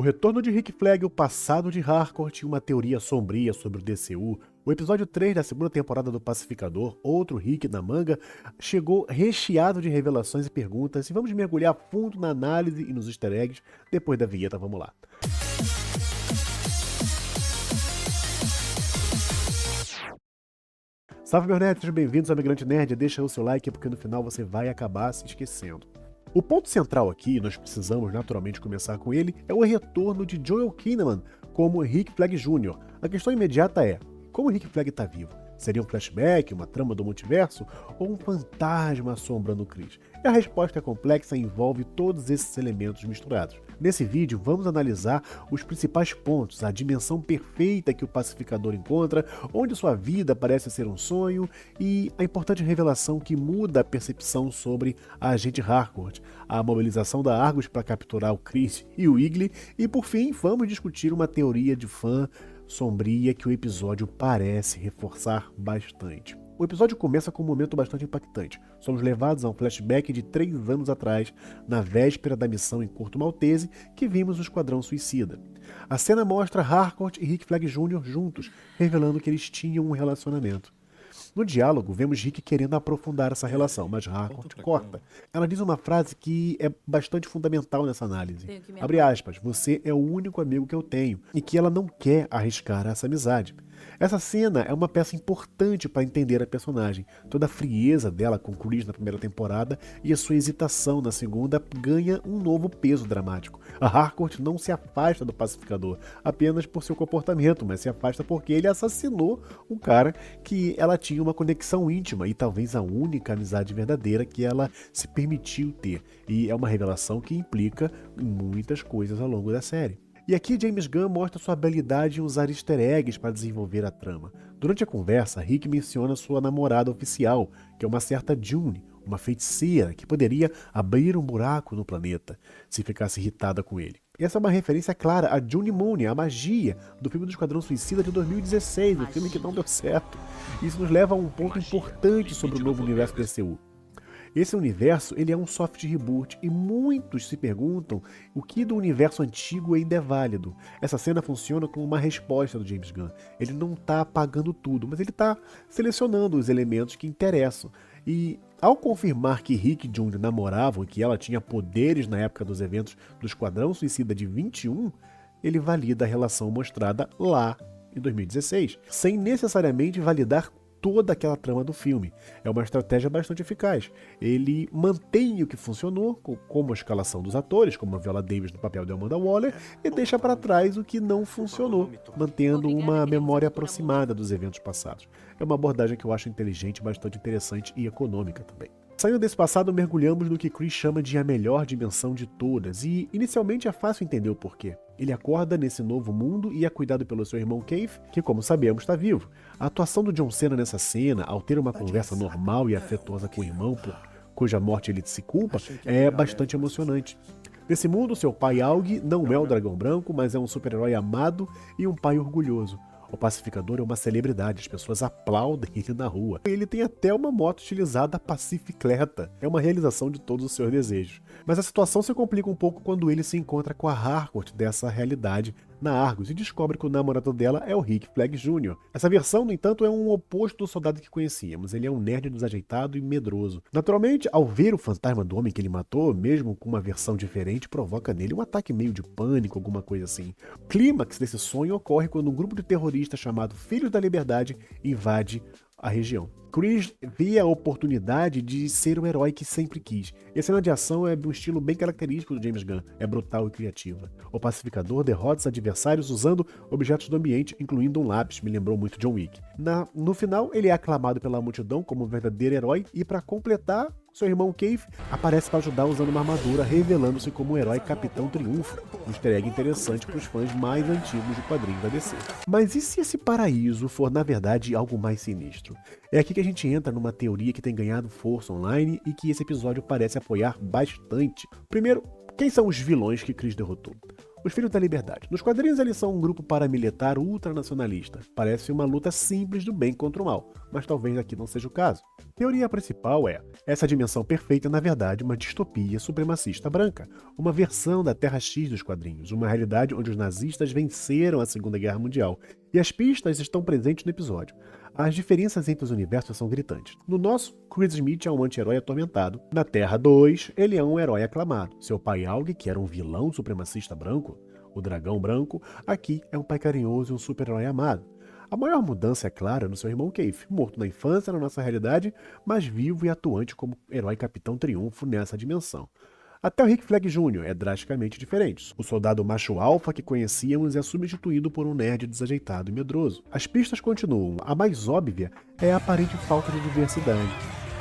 O retorno de Rick Flag, o passado de Harcourt e uma teoria sombria sobre o DCU. O episódio 3 da segunda temporada do Pacificador, outro Rick na manga, chegou recheado de revelações e perguntas, e vamos mergulhar fundo na análise e nos easter eggs depois da vinheta. Vamos lá. Salve, meus nerds, sejam bem-vindos ao Migrante Nerd. Deixa o seu like porque no final você vai acabar se esquecendo. O ponto central aqui, nós precisamos naturalmente começar com ele, é o retorno de Joel Kinnaman como Rick Flag Jr. A questão imediata é, como Rick Flag está vivo? Seria um flashback, uma trama do multiverso ou um fantasma assombrando Chris? E a resposta é complexa e envolve todos esses elementos misturados. Nesse vídeo, vamos analisar os principais pontos, a dimensão perfeita que o pacificador encontra, onde sua vida parece ser um sonho e a importante revelação que muda a percepção sobre a agente Harcourt, a mobilização da Argus para capturar o Chris e o Eagly e, por fim, vamos discutir uma teoria de fã sombria que o episódio parece reforçar bastante. O episódio começa com um momento bastante impactante. Somos levados a um flashback de 3 anos atrás, na véspera da missão em Corto Maltese, que vimos o Esquadrão Suicida. A cena mostra Harcourt e Rick Flag Jr. juntos, revelando que eles tinham um relacionamento. No diálogo, vemos Rick querendo aprofundar essa relação, mas Harcourt corta. Ela diz uma frase que é bastante fundamental nessa análise. Abre aspas, você é o único amigo que eu tenho, e que ela não quer arriscar essa amizade. Essa cena é uma peça importante para entender a personagem. Toda a frieza dela com Chris na primeira temporada e a sua hesitação na segunda ganha um novo peso dramático. A Harcourt não se afasta do pacificador apenas por seu comportamento, mas se afasta porque ele assassinou um cara que ela tinha uma conexão íntima e talvez a única amizade verdadeira que ela se permitiu ter. E é uma revelação que implica em muitas coisas ao longo da série. E aqui James Gunn mostra sua habilidade em usar easter eggs para desenvolver a trama. Durante a conversa, Rick menciona sua namorada oficial, que é uma certa June, uma feiticeira que poderia abrir um buraco no planeta se ficasse irritada com ele. Essa é uma referência clara a June Moon, a magia do filme do Esquadrão Suicida de 2016, o filme que não deu certo. Isso nos leva a um ponto importante sobre o novo universo DCU. Esse universo ele é um soft reboot e muitos se perguntam o que do universo antigo ainda é válido. Essa cena funciona como uma resposta do James Gunn. Ele não está apagando tudo, mas ele está selecionando os elementos que interessam. E ao confirmar que Rick e June namoravam e que ela tinha poderes na época dos eventos do Esquadrão Suicida de 21, ele valida a relação mostrada lá em 2016, sem necessariamente validar toda aquela trama do filme. É uma estratégia bastante eficaz. Ele mantém o que funcionou, como a escalação dos atores, como a Viola Davis no papel de Amanda Waller, e deixa para trás o que não funcionou, mantendo uma memória aproximada dos eventos passados. É uma abordagem que eu acho inteligente, bastante interessante e econômica também. Saindo desse passado, mergulhamos no que Chris chama de a melhor dimensão de todas, e inicialmente é fácil entender o porquê. Ele acorda nesse novo mundo e é cuidado pelo seu irmão Keith, que, como sabemos, está vivo. A atuação do John Cena nessa cena, ao ter uma conversa normal e afetuosa com o irmão, por cuja morte ele se culpa, é bastante emocionante. Nesse mundo, seu pai Aug não é o Dragão Branco, mas é um super-herói amado e um pai orgulhoso. O pacificador é uma celebridade, as pessoas aplaudem ele na rua. Ele tem até uma moto utilizada pacificleta. É uma realização de todos os seus desejos. Mas a situação se complica um pouco quando ele se encontra com a Harcourt dessa realidade na Argus e descobre que o namorado dela é o Rick Flag Jr. Essa versão, no entanto, é um oposto do soldado que conhecíamos. Ele é um nerd desajeitado e medroso. Naturalmente, ao ver o fantasma do homem que ele matou, mesmo com uma versão diferente, provoca nele um ataque meio de pânico, alguma coisa assim. O clímax desse sonho ocorre quando um grupo de terroristas chamado Filhos da Liberdade invade a região. Chris vê a oportunidade de ser o herói que sempre quis. E a cena de ação é de um estilo bem característico do James Gunn, é brutal e criativa. O pacificador derrota os adversários usando objetos do ambiente, incluindo um lápis, me lembrou muito John Wick. No final, ele é aclamado pela multidão como um verdadeiro herói e, para completar, seu irmão Keith aparece para ajudar usando uma armadura, revelando-se como o herói Capitão Triunfo, um easter egg interessante para os fãs mais antigos de quadrinhos da DC. Mas e se esse paraíso for, na verdade, algo mais sinistro? É aqui que a gente entra numa teoria que tem ganhado força online e que esse episódio parece apoiar bastante. Primeiro, quem são os vilões que Chris derrotou? Os Filhos da Liberdade. Nos quadrinhos eles são um grupo paramilitar ultranacionalista. Parece uma luta simples do bem contra o mal, mas talvez aqui não seja o caso. Teoria principal é: essa dimensão perfeita é na verdade uma distopia supremacista branca, uma versão da Terra X dos quadrinhos, uma realidade onde os nazistas venceram a Segunda Guerra Mundial. E as pistas estão presentes no episódio. As diferenças entre os universos são gritantes. No nosso, Chris Smith é um anti-herói atormentado. Na Terra 2, ele é um herói aclamado. Seu pai Aug, que era um vilão supremacista branco, o Dragão Branco, aqui é um pai carinhoso e um super-herói amado. A maior mudança é clara no seu irmão Keith, morto na infância na nossa realidade, mas vivo e atuante como herói Capitão Triunfo nessa dimensão. Até o Rick Flag Jr. é drasticamente diferente. O soldado macho alfa que conhecíamos é substituído por um nerd desajeitado e medroso. As pistas continuam. A mais óbvia é a aparente falta de diversidade.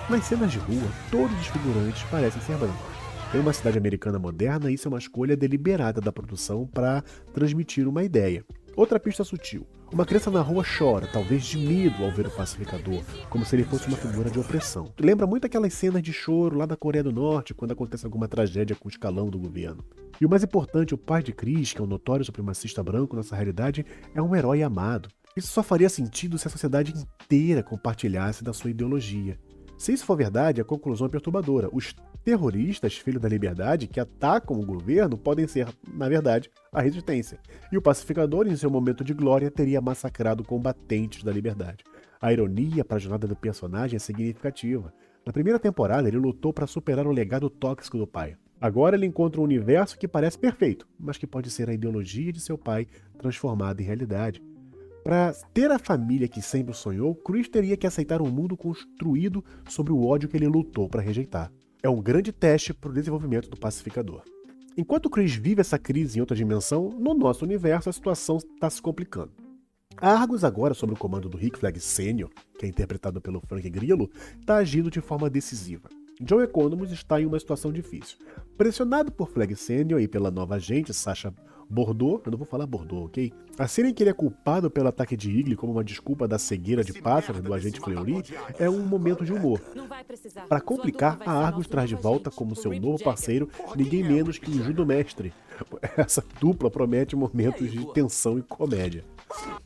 Nas cenas de rua, todos os figurantes parecem ser brancos. Em uma cidade americana moderna, isso é uma escolha deliberada da produção para transmitir uma ideia. Outra pista sutil. Uma criança na rua chora, talvez de medo ao ver o pacificador, como se ele fosse uma figura de opressão. Lembra muito aquelas cenas de choro lá da Coreia do Norte, quando acontece alguma tragédia com o escalão do governo. E o mais importante, o pai de Chris, que é um notório supremacista branco nessa realidade, é um herói amado. Isso só faria sentido se a sociedade inteira compartilhasse da sua ideologia. Se isso for verdade, a conclusão é perturbadora. Os terroristas, filhos da liberdade, que atacam o governo, podem ser, na verdade, a resistência. E o pacificador, em seu momento de glória, teria massacrado combatentes da liberdade. A ironia para a jornada do personagem é significativa. Na primeira temporada, ele lutou para superar o legado tóxico do pai. Agora ele encontra um universo que parece perfeito, mas que pode ser a ideologia de seu pai transformada em realidade. Para ter a família que sempre sonhou, Chris teria que aceitar um mundo construído sobre o ódio que ele lutou para rejeitar. É um grande teste para o desenvolvimento do pacificador. Enquanto Chris vive essa crise em outra dimensão, no nosso universo a situação está se complicando. A Argus, agora sob o comando do Rick Flag Sr., que é interpretado pelo Frank Grillo, está agindo de forma decisiva. John Economos está em uma situação difícil. Pressionado por Flag Sr. e pela nova agente, Sasha Bordeaux, eu não vou falar Bordeaux, ok? A cena em que ele é culpado pelo ataque de Eagle como uma desculpa da cegueira de pássaros do agente Fleury é um momento de humor. Para complicar, a Argus traz de volta como seu novo parceiro ninguém menos que o judo-mestre. Essa dupla promete momentos de tensão e comédia.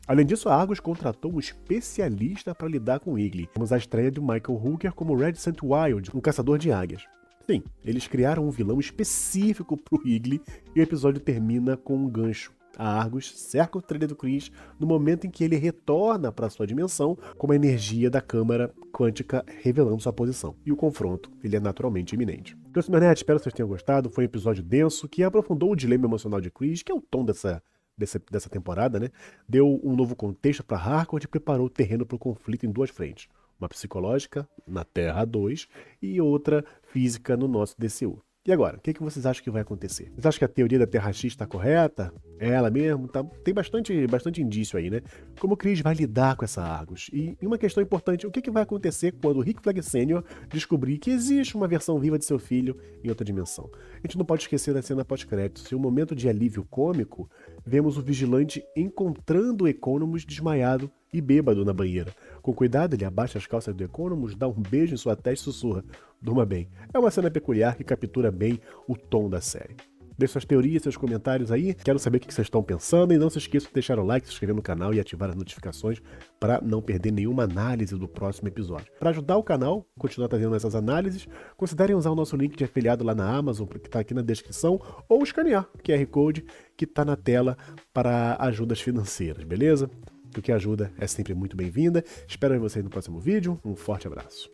Além disso, a Argus contratou um especialista para lidar com Eagle. Temos a estreia de Michael Hooker como Red St. Wild, um caçador de águias. Sim, eles criaram um vilão específico pro Eagle e o episódio termina com um gancho. A Argus cerca o trailer do Chris no momento em que ele retorna para sua dimensão com a energia da câmara quântica revelando sua posição. E o confronto, ele é naturalmente iminente. Então, meu nerd, espero que vocês tenham gostado. Foi um episódio denso que aprofundou o dilema emocional de Chris, que é o tom dessa temporada, né? Deu um novo contexto para Harcourt e preparou o terreno para o conflito em duas frentes. Uma psicológica, na Terra 2, e outra física no nosso DCU. E agora, o que vocês acham que vai acontecer? Vocês acham que a teoria da Terra X está correta? É ela mesmo? Tá, tem bastante indício aí, né? Como o Chris vai lidar com essa Argus? E uma questão importante, o que vai acontecer quando o Rick Flag Sr. descobrir que existe uma versão viva de seu filho em outra dimensão? A gente não pode esquecer da cena pós-créditos. Em um momento de alívio cômico, vemos o vigilante encontrando o Economos desmaiado e bêbado na banheira. Com cuidado, ele abaixa as calças do Economos, dá um beijo em sua testa e sussurra: "Durma bem". É uma cena peculiar que captura bem o tom da série. Deixe suas teorias, seus comentários aí. Quero saber o que vocês estão pensando. E não se esqueça de deixar o like, se inscrever no canal e ativar as notificações para não perder nenhuma análise do próximo episódio. Para ajudar o canal, continuar trazendo essas análises, considerem usar o nosso link de afiliado lá na Amazon, que está aqui na descrição, ou escanear o QR Code que está na tela para ajudas financeiras, beleza? Porque ajuda é sempre muito bem-vinda. Espero ver vocês no próximo vídeo. Um forte abraço.